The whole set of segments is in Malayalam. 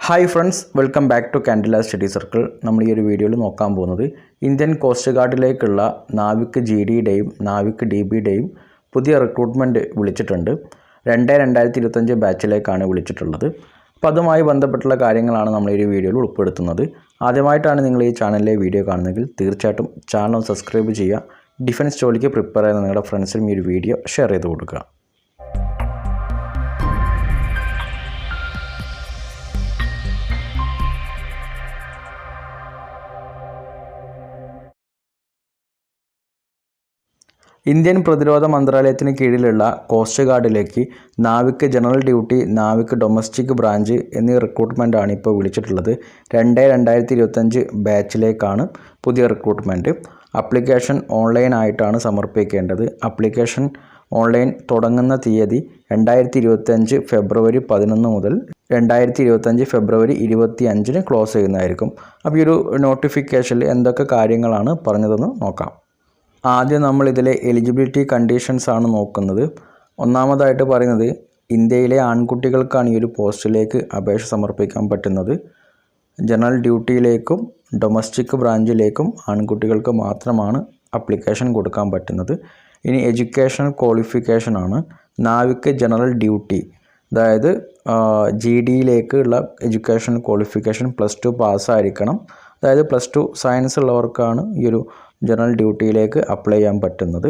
Hi friends, welcome back to കാൻഡില സ്റ്റഡി സർക്കിൾ. നമ്മൾ ഈ ഒരു വീഡിയോയിൽ നോക്കാൻ പോകുന്നത് ഇന്ത്യൻ കോസ്റ്റ് ഗാർഡിലേക്കുള്ള നാവിക് GDയുടെയും നാവിക് DBയുടെയും പുതിയ റിക്രൂട്ട്മെൻറ്റ് വിളിച്ചിട്ടുണ്ട്. 2025 ബാച്ചിലേക്കാണ് വിളിച്ചിട്ടുള്ളത്. അപ്പോൾ അതുമായി ബന്ധപ്പെട്ടുള്ള കാര്യങ്ങളാണ് നമ്മൾ ഈ ഒരു വീഡിയോയിൽ ഉൾപ്പെടുത്തുന്നത്. ആദ്യമായിട്ടാണ് നിങ്ങൾ ഈ ചാനലിലെ വീഡിയോ കാണുന്നതെങ്കിൽ തീർച്ചയായിട്ടും ചാനൽ സബ്സ്ക്രൈബ് ചെയ്യുക. ഡിഫൻസ് ജോലിക്ക് പ്രിപ്പയർ ചെയ്യുന്ന നിങ്ങളുടെ ഫ്രണ്ട്സിനും ഈ ഒരു വീഡിയോ ഷെയർ ചെയ്ത് കൊടുക്കുക. ഇന്ത്യൻ പ്രതിരോധ മന്ത്രാലയത്തിന് കീഴിലുള്ള കോസ്റ്റ് ഗാർഡിലേക്ക് Navik general duty, Navik domestic branch എന്നീ റിക്രൂട്ട്മെൻറ്റാണ് ഇപ്പോൾ വിളിച്ചിട്ടുള്ളത്. 2025 ബാച്ചിലേക്കാണ് പുതിയ റിക്രൂട്ട്മെൻറ്റ്. ആപ്ലിക്കേഷൻ ഓൺലൈനായിട്ടാണ് സമർപ്പിക്കേണ്ടത്. ആപ്ലിക്കേഷൻ ഓൺലൈൻ തുടങ്ങുന്ന തീയതി 2025 ഫെബ്രുവരി 11 മുതൽ 2025 ഫെബ്രുവരി 25 ക്ലോസ് ചെയ്യുന്നതായിരിക്കും. അപ്പോൾ ഈ ഒരു നോട്ടിഫിക്കേഷനിൽ എന്തൊക്കെ കാര്യങ്ങളാണ് പറഞ്ഞതെന്ന് നോക്കാം. ആദ്യം നമ്മൾ ഇതിലെ എലിജിബിലിറ്റി കണ്ടീഷൻസ് ആണ് നോക്കുന്നത്. ഒന്നാമതായിട്ട് പറയുന്നത് ഇന്ത്യയിലെ ആൺകുട്ടികൾക്കാണ് ഈ ഒരു പോസ്റ്റിലേക്ക് അപേക്ഷ സമർപ്പിക്കാൻ പറ്റുന്നത്. ജനറൽ ഡ്യൂട്ടിയിലേക്കും ഡൊമസ്റ്റിക് ബ്രാഞ്ചിലേക്കും ആൺകുട്ടികൾക്ക് മാത്രമാണ് അപ്ലിക്കേഷൻ കൊടുക്കാൻ പറ്റുന്നത്. ഇനി എഡ്യൂക്കേഷണൽ ക്വാളിഫിക്കേഷനാണ്. നാവിക് ജനറൽ ഡ്യൂട്ടി, അതായത് GDയിലേക്കുള്ള എഡ്യൂക്കേഷണൽ ക്വാളിഫിക്കേഷൻ +2 പാസ്സായിരിക്കണം. അതായത് +2 സയൻസ് ഉള്ളവർക്കാണ് ഈ ഒരു ജനറൽ ഡ്യൂട്ടിയിലേക്ക് അപ്ലൈ ചെയ്യാൻ പറ്റുന്നത്.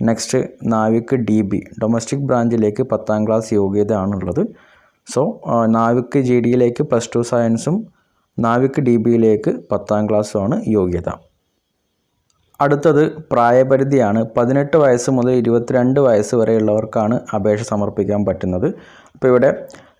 നെക്സ്റ്റ് നാവിക് DB, ഡൊമസ്റ്റിക് ബ്രാഞ്ചിലേക്ക് 10ാം ക്ലാസ് യോഗ്യത ആണുള്ളത്. സോ നാവിക് GDയിലേക്ക് +2 സയൻസും നാവിക് DBയിലേക്ക് 10ാം ക്ലാസ്സുമാണ് യോഗ്യത. അടുത്തത് പ്രായപരിധിയാണ്. 18 വയസ്സ് മുതൽ 22 വയസ്സ് വരെയുള്ളവർക്കാണ് അപേക്ഷ സമർപ്പിക്കാൻ പറ്റുന്നത്. അപ്പോൾ ഇവിടെ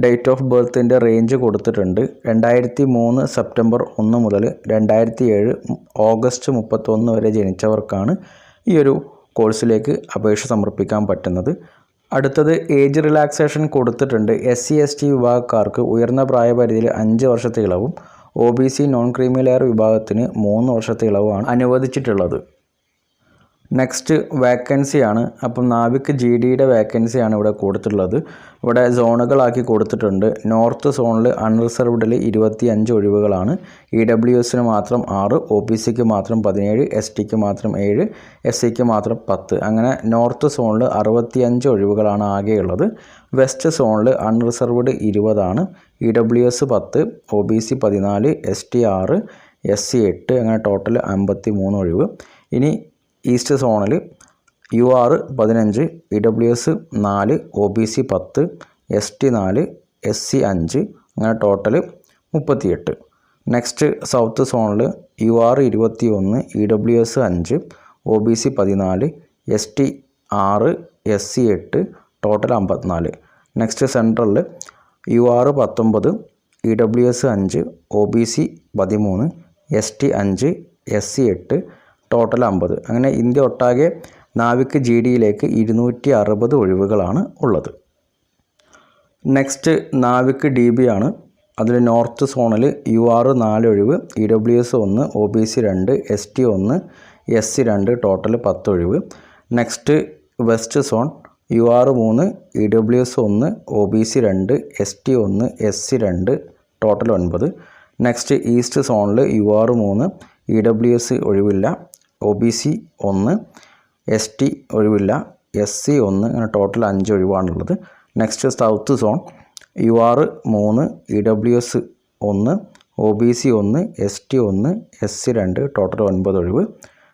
ഡേറ്റ് ഓഫ് ബർത്തിൻ്റെ റേഞ്ച് കൊടുത്തിട്ടുണ്ട്. 2003 സെപ്റ്റംബർ 1 മുതൽ 2007 ഓഗസ്റ്റ് 31 വരെ ജനിച്ചവർക്കാണ് ഈ ഒരു കോഴ്സിലേക്ക് അപേക്ഷ സമർപ്പിക്കാൻ പറ്റുന്നത്. അടുത്തത് ഏജ് റിലാക്സേഷൻ കൊടുത്തിട്ടുണ്ട്. SC/ST വിഭാഗക്കാർക്ക് ഉയർന്ന പ്രായപരിധിയിൽ 5 വർഷത്തെ ഇളവും OBC നോൺ ക്രീമി ലെയർ വിഭാഗത്തിന് 3 വർഷത്തെ ഇളവുമാണ് അനുവദിച്ചിട്ടുള്ളത്. നെക്സ്റ്റ് വേക്കൻസിയാണ്. അപ്പം നാവിക് GDയുടെ വേക്കൻസിയാണ് ഇവിടെ കൊടുത്തിട്ടുള്ളത്. ഇവിടെ സോണുകളാക്കി കൊടുത്തിട്ടുണ്ട്. നോർത്ത് സോണിൽ അൺറിസർവ്ഡിൽ 25 ഒഴിവുകളാണ്. EWSന് മാത്രം 6, OBCക്ക് മാത്രം 17, STക്ക് മാത്രം 7, SCക്ക് മാത്രം 10. അങ്ങനെ നോർത്ത് സോണിൽ 65 ഒഴിവുകളാണ് ആകെയുള്ളത്. വെസ്റ്റ് സോണിൽ അൺറിസർവ്ഡ് 20 ആണ്. EWS 10, OBC 14, ST 6, SC 8, അങ്ങനെ ടോട്ടൽ 53 ഒഴിവ്. ഇനി ഈസ്റ്റ് സോണിൽ UR 15, EWS 4, OBC 10, ST 4, SC 5, അങ്ങനെ ടോട്ടൽ 38. നെക്സ്റ്റ് സൗത്ത് സോണിൽ UR 21, EWS 5, OBC 14, ST 6, SC 8, total 54. Next സെൻട്രലിൽ UR 19, EWS 5, OBC 13, ST 5, SC 8, total 50. അങ്ങനെ ഇന്ത്യ ഒട്ടാകെ നാവിക് GDയിലേക്ക് 260 ഒഴിവുകളാണ് ഉള്ളത്. നെക്സ്റ്റ് നാവിക് DB ആണ്. അതിൽ നോർത്ത് സോണിൽ UR 4 ഒഴിവ്, EWS 1, OBC 2, ST 1, SC 2, total 10 ഒഴിവ്. Next west zone UR 3, EWS 1, OBC 2, ST 1, SC 2, total 9. Next east സോണിൽ UR 3, EWS ഒഴിവില്ല, OBC 1, ST ഒഴിവില്ല, SC 1, അങ്ങനെ ടോട്ടൽ 5 ഒഴിവാണുള്ളത്. Next south zone UR 3, EWS 1, OBC 1, ST 1, SC 2, total 9 ഒഴിവ്.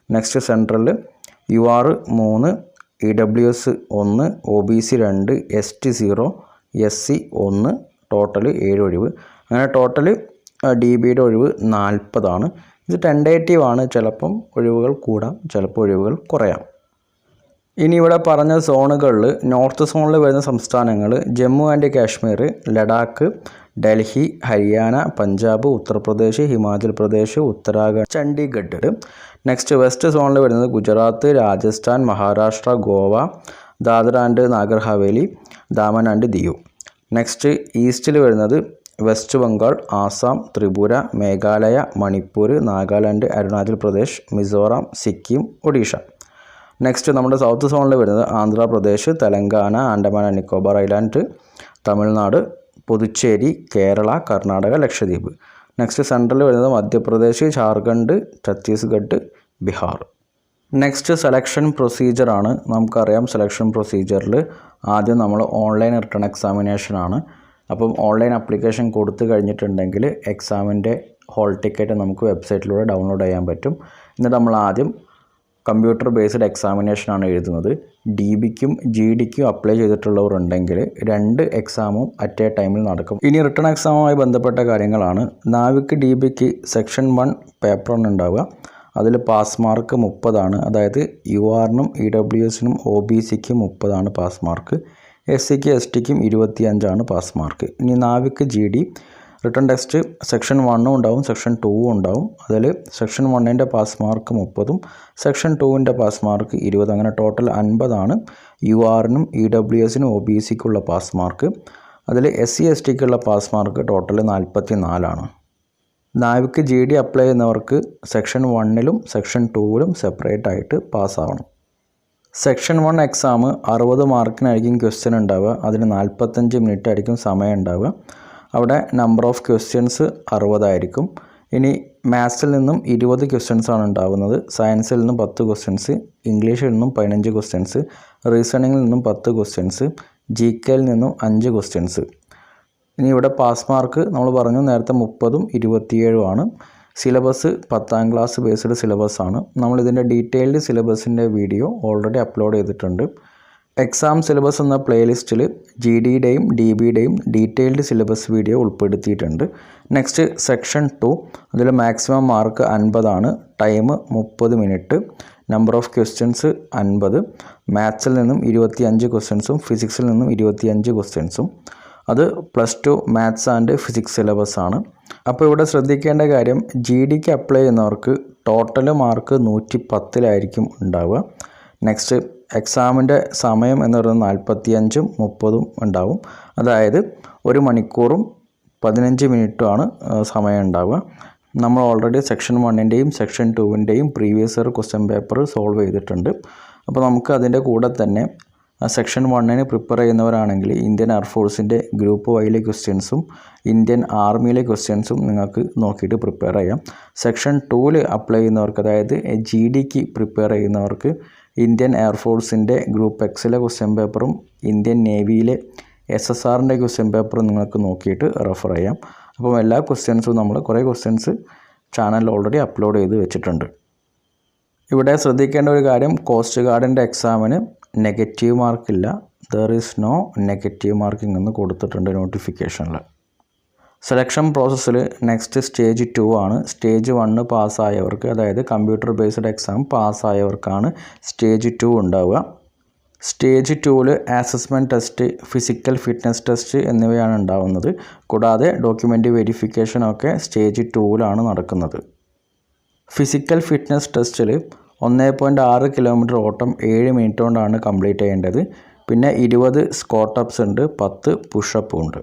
നെക്സ്റ്റ് സെൻട്രലിൽ UR 3, EWS 1, OBC 2, ST 0, SC 1, total 7 ഒഴിവ്. അങ്ങനെ ടോട്ടൽ DBയുടെ ഒഴിവ് 40 ആണ്. ഇത് ടെൻഡേറ്റീവ് ആണ്. ചിലപ്പം ഒഴിവുകൾ കൂടാം, ചിലപ്പോൾ ഒഴിവുകൾ കുറയാം. ഇനി ഇവിടെ പറഞ്ഞ സോണുകളിൽ നോർത്ത് സോണിൽ വരുന്ന സംസ്ഥാനങ്ങൾ Jammu and Kashmir, Ladakh, Delhi, Haryana, Punjab, Uttar Pradesh, Himachal Pradesh, Uttarakhand, Chandigarh. Next west സോണിൽ വരുന്നത് Gujarat, Rajasthan, Maharashtra, Goa, Dadra and Nagar Haveli, Daman and Diu. Next ഈസ്റ്റിൽ വരുന്നത് വെസ്റ്റ് ബംഗാൾ, ആസാം, ത്രിപുര, മേഘാലയ, മണിപ്പൂർ, നാഗാലാൻഡ്, അരുണാചൽ പ്രദേശ്, മിസോറാം, സിക്കിം, ഒഡീഷ. നെക്സ്റ്റ് നമ്മുടെ സൗത്ത് സോണിൽ വരുന്നത് Andhra Pradesh, Telangana, Andaman and Nicobar island, Tamil Nadu, Puducherry, Kerala, Karnataka, Lakshadweep. Next central വരുന്നത് മധ്യപ്രദേശ്, ജാർഖണ്ഡ്, ഛത്തീസ്ഗഡ്, ബീഹാർ. Next selection പ്രൊസീജിയറാണ്. നമുക്കറിയാം സെലക്ഷൻ പ്രൊസീജിയറിൽ ആദ്യം നമ്മൾ ഓൺലൈൻ റിട്ടേൺ എക്സാമിനേഷനാണ്. അപ്പം ഓൺലൈൻ ആപ്ലിക്കേഷൻ കൊടുത്തു കഴിഞ്ഞിട്ടുണ്ടെങ്കിൽ എക്സാമിൻ്റെ ഹോൾ ടിക്കറ്റ് നമുക്ക് വെബ്സൈറ്റിലൂടെ ഡൗൺലോഡ് ചെയ്യാൻ പറ്റും. എന്നിട്ട് നമ്മൾ ആദ്യം കമ്പ്യൂട്ടർ ബേസ്ഡ് എക്സാമിനേഷനാണ് എഴുതുന്നത്. DBക്കും GDക്കും അപ്ലൈ ചെയ്തിട്ടുള്ളവർ ഉണ്ടെങ്കിൽ 2 എക്സാമും അറ്റ് എ ടൈമിൽ നടക്കും. ഇനി റിട്ടേൺ എക്സാമുമായി ബന്ധപ്പെട്ട കാര്യങ്ങളാണ്. നാവിക്ക് DBക്ക് സെക്ഷൻ 1 പേപ്പറാണ് ഉണ്ടാവുക. അതിൽ പാസ് മാർക്ക് 30 അതായത് URനും EWSനും OBCക്കും 30 പാസ് മാർക്ക്. SCക്ക് STക്കും 25 പാസ് മാർക്ക്. ഇനി Navik GD written test section 1 ഉണ്ടാവും, സെക്ഷൻ 2 ഉണ്ടാവും. അതിൽ സെക്ഷൻ 1ൻ്റെ പാസ് മാർക്ക് 30, സെക്ഷൻ 2ൻ്റെ പാസ് മാർക്ക് 20, അങ്ങനെ ടോട്ടൽ 50 URനും EWSനും OBCക്കുള്ള പാസ് മാർക്ക്. അതിൽ SC STക്കുള്ള pass mark total 44. Navik GD apply ചെയ്യുന്നവർക്ക് സെക്ഷൻ 1ലും സെക്ഷൻ 2ലും സെപ്പറേറ്റ് ആയിട്ട് പാസ്സാവണം. സെക്ഷൻ 1 എക്സാം 60 മാർക്കിനായിരിക്കും ക്വസ്റ്റ്യൻ ഉണ്ടാവുക. അതിന് 45 മിനിറ്റ് ആയിരിക്കും സമയം ഉണ്ടാവുക. അവിടെ നമ്പർ ഓഫ് ക്വസ്റ്റ്യൻസ് 60 ആയിരിക്കും. ഇനി മാത്സിൽ നിന്നും 20 ക്വസ്റ്റ്യൻസ് ആണ് ഉണ്ടാവുന്നത്, സയൻസിൽ നിന്നും 10 ക്വസ്റ്റ്യൻസ്, ഇംഗ്ലീഷിൽ നിന്നും 15 ക്വസ്റ്റ്യൻസ്, റീസണിങ്ങിൽ നിന്നും 10 ക്വസ്റ്റ്യൻസ്, GKയിൽ നിന്നും 5 ക്വസ്റ്റ്യൻസ്. ഇനി ഇവിടെ പാസ് മാർക്ക് നമ്മൾ പറഞ്ഞു നേരത്തെ 30ഉം 27ഉം. സിലബസ് 10ാം ക്ലാസ് ബേസ്ഡ് സിലബസ് ആണ്. നമ്മളിതിൻ്റെ ഡീറ്റെയിൽഡ് സിലബസിൻ്റെ വീഡിയോ ഓൾറെഡി അപ്ലോഡ് ചെയ്തിട്ടുണ്ട്. എക്സാം സിലബസ് എന്ന പ്ലേലിസ്റ്റിൽ GDയുടെയും DBയുടെയും ഡീറ്റെയിൽഡ് സിലബസ് വീഡിയോ ഉൾപ്പെടുത്തിയിട്ടുണ്ട്. നെക്സ്റ്റ് സെക്ഷൻ 2, അതിൽ maximum mark 50, time 30 minute, number of questions 50, മാത്സിൽ നിന്നും 25 ക്വസ്റ്റ്യൻസും ഫിസിക്സിൽ നിന്നും 25 ക്വസ്റ്റ്യൻസും. അത് +2 മാത്സ് ആൻഡ് ഫിസിക്സ് സിലബസ് ആണ്. അപ്പോൾ ഇവിടെ ശ്രദ്ധിക്കേണ്ട കാര്യം, GDക്ക് അപ്ലൈ ചെയ്യുന്നവർക്ക് ടോട്ടൽ മാർക്ക് 110 ഉണ്ടാവുക. നെക്സ്റ്റ് എക്സാമിൻ്റെ സമയം എന്ന് പറയുന്നത് 45ഉം 30ഉം ഉണ്ടാവും. അതായത് 1 മണിക്കൂറും 15 മിനിറ്റുമാണ് സമയം ഉണ്ടാവുക. നമ്മൾ ഓൾറെഡി സെക്ഷൻ 1ൻ്റെയും സെക്ഷൻ 2ൻ്റെയും previous year question paper solve ചെയ്തിട്ടുണ്ട്. അപ്പോൾ നമുക്ക് അതിൻ്റെ കൂടെ തന്നെ സെക്ഷൻ 1ന് പ്രിപ്പയർ ചെയ്യുന്നവരാണെങ്കിൽ ഇന്ത്യൻ എയർഫോഴ്സിൻ്റെ ഗ്രൂപ്പ് വൈയിലെ ക്വസ്റ്റ്യൻസും ഇന്ത്യൻ ആർമിയിലെ ക്വസ്റ്റ്യൻസും നിങ്ങൾക്ക് നോക്കിയിട്ട് പ്രിപ്പയർ ചെയ്യാം. സെക്ഷൻ 2ൽ അപ്ലൈ ചെയ്യുന്നവർക്ക്, അതായത് GDക്ക് പ്രിപ്പയർ ചെയ്യുന്നവർക്ക് ഇന്ത്യൻ എയർഫോഴ്സിൻ്റെ ഗ്രൂപ്പ് എക്സിലെ ക്വസ്റ്റ്യൻ പേപ്പറും ഇന്ത്യൻ നേവിയിലെ SSRൻ്റെ ക്വസ്റ്റ്യൻ പേപ്പറും നിങ്ങൾക്ക് നോക്കിയിട്ട് റെഫർ ചെയ്യാം. അപ്പം എല്ലാ ക്വസ്റ്റ്യൻസും നമ്മൾ കുറേ ക്വസ്റ്റ്യൻസ് ചാനലിൽ ഓൾറെഡി അപ്ലോഡ് ചെയ്ത് വെച്ചിട്ടുണ്ട്. ഇവിടെ ശ്രദ്ധിക്കേണ്ട ഒരു കാര്യം, കോസ്റ്റ് ഗാർഡിൻ്റെ എക്സാമിന് നെഗറ്റീവ് മാർക്കില്ല. There is no negative marking എന്ന് കൊടുത്തിട്ടുണ്ട് നോട്ടിഫിക്കേഷനിൽ. സെലക്ഷൻ പ്രോസസ്സിൽ നെക്സ്റ്റ് സ്റ്റേജ് 2 ആണ്. സ്റ്റേജ് 1 പാസ്സായവർക്ക്, അതായത് കമ്പ്യൂട്ടർ ബേസ്ഡ് എക്സാം പാസ്സായവർക്കാണ് സ്റ്റേജ് 2 ഉണ്ടാവുക. സ്റ്റേജ് 2ൽ assessment test, physical fitness test എന്നിവയാണ് ഉണ്ടാവുന്നത്. കൂടാതെ ഡോക്യുമെൻ്റ് വെരിഫിക്കേഷനൊക്കെ സ്റ്റേജ് 2ലാണ് നടക്കുന്നത്. ഫിസിക്കൽ ഫിറ്റ്നസ് ടെസ്റ്റിൽ 1.6 കിലോമീറ്റർ ഓട്ടം 7 മിനിറ്റ് കൊണ്ടാണ് കംപ്ലീറ്റ് ചെയ്യേണ്ടത്. പിന്നെ 20 സ്ക്വാട്ടപ്സ് ഉണ്ട്, 10 പുഷപ്പും ഉണ്ട്.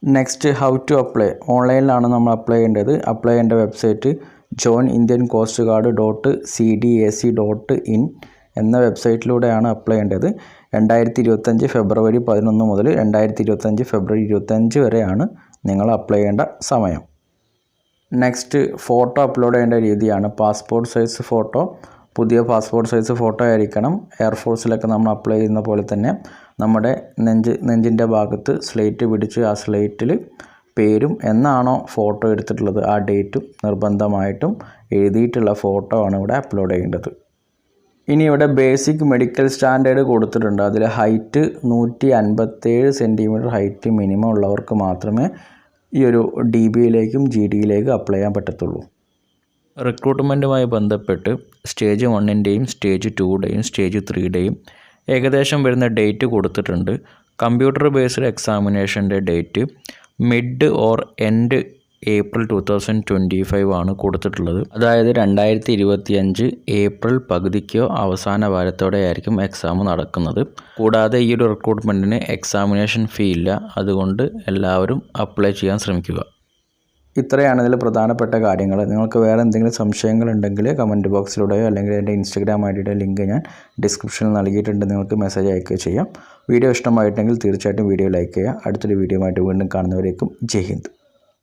Next how to apply. ഓൺലൈനിലാണ് നമ്മൾ അപ്ലൈ ചെയ്യേണ്ടത്. അപ്ലൈ ചെയ്യേണ്ട വെബ്സൈറ്റ് joinindiancoastguard.cdac.in എന്ന വെബ്സൈറ്റിലൂടെയാണ് അപ്ലൈ ചെയ്യേണ്ടത്. 2025 ഫെബ്രുവരി 11 മുതൽ 2025 ഫെബ്രുവരി 25 വരെയാണ് നിങ്ങൾ അപ്ലൈ ചെയ്യേണ്ട സമയം. നെക്സ്റ്റ് ഫോട്ടോ അപ്ലോഡ് ചെയ്യേണ്ട രീതിയാണ്. പാസ്പോർട്ട് സൈസ് ഫോട്ടോ, പുതിയ പാസ്പോർട്ട് സൈസ് ഫോട്ടോ ആയിരിക്കണം. എയർഫോഴ്സിലൊക്കെ നമ്മൾ അപ്ലൈ ചെയ്യുന്ന പോലെ തന്നെ നമ്മുടെ നെഞ്ചിൻ്റെ ഭാഗത്ത് സ്ലേറ്റ് പിടിച്ച് ആ സ്ലേറ്റിൽ പേരും എന്നാണോ ഫോട്ടോ എടുത്തിട്ടുള്ളത് ആ ഡേറ്റും നിർബന്ധമായിട്ടും എഴുതിയിട്ടുള്ള ഫോട്ടോ ആണ് ഇവിടെ അപ്ലോഡ് ചെയ്യേണ്ടത്. ഇനി ഇവിടെ ബേസിക് മെഡിക്കൽ സ്റ്റാൻഡേർഡ് കൊടുത്തിട്ടുണ്ട്. അതിൽ ഹൈറ്റ് 157 സെൻറ്റിമീറ്റർ ഹൈറ്റ് മിനിമം ഉള്ളവർക്ക് മാത്രമേ ഈ ഒരു DBയിലേക്കും GDയിലേക്കും അപ്ലൈ ചെയ്യാൻ പറ്റത്തുള്ളൂ. റിക്രൂട്ട്മെൻറ്റുമായി ബന്ധപ്പെട്ട് സ്റ്റേജ് 1ൻ്റെയും സ്റ്റേജ് 2യുടെയും സ്റ്റേജ് 3യുടെയും ഏകദേശം വരുന്ന ഡേറ്റ് കൊടുത്തിട്ടുണ്ട്. കമ്പ്യൂട്ടർ ബേസ്ഡ് എക്സാമിനേഷൻ്റെ date mid or end April 2025 ആണ് കൊടുത്തിട്ടുള്ളത്. അതായത് 2025 ഏപ്രിൽ പകുതിക്കോ അവസാന വാരത്തോടെ ആയിരിക്കും എക്സാം നടക്കുന്നത്. കൂടാതെ ഈ ഒരു റിക്രൂട്ട്മെൻറ്റിന് എക്സാമിനേഷൻ ഫീ ഇല്ല. അതുകൊണ്ട് എല്ലാവരും അപ്ലൈ ചെയ്യാൻ ശ്രമിക്കുക. ഇത്രയാണ് ഇതിൽ പ്രധാനപ്പെട്ട കാര്യങ്ങൾ. നിങ്ങൾക്ക് വേറെ എന്തെങ്കിലും സംശയങ്ങളുണ്ടെങ്കിൽ കമൻറ്റ് ബോക്സിലൂടെയോ അല്ലെങ്കിൽ എൻ്റെ ഇൻസ്റ്റാഗ്രാം ഐഡിയുടെ ലിങ്ക് ഞാൻ ഡിസ്ക്രിപ്ഷനിൽ നൽകിയിട്ടുണ്ട്, നിങ്ങൾക്ക് മെസ്സേജ് അയക്കുകയോ ചെയ്യാം. വീഡിയോ ഇഷ്ടമായിട്ടുണ്ടെങ്കിൽ തീർച്ചയായിട്ടും വീഡിയോ ലൈക്ക് ചെയ്യുക. അടുത്തൊരു വീഡിയോ ആയിട്ട് വീണ്ടും കാണുന്നവരേക്കും ജയ് ഹിന്ദ്.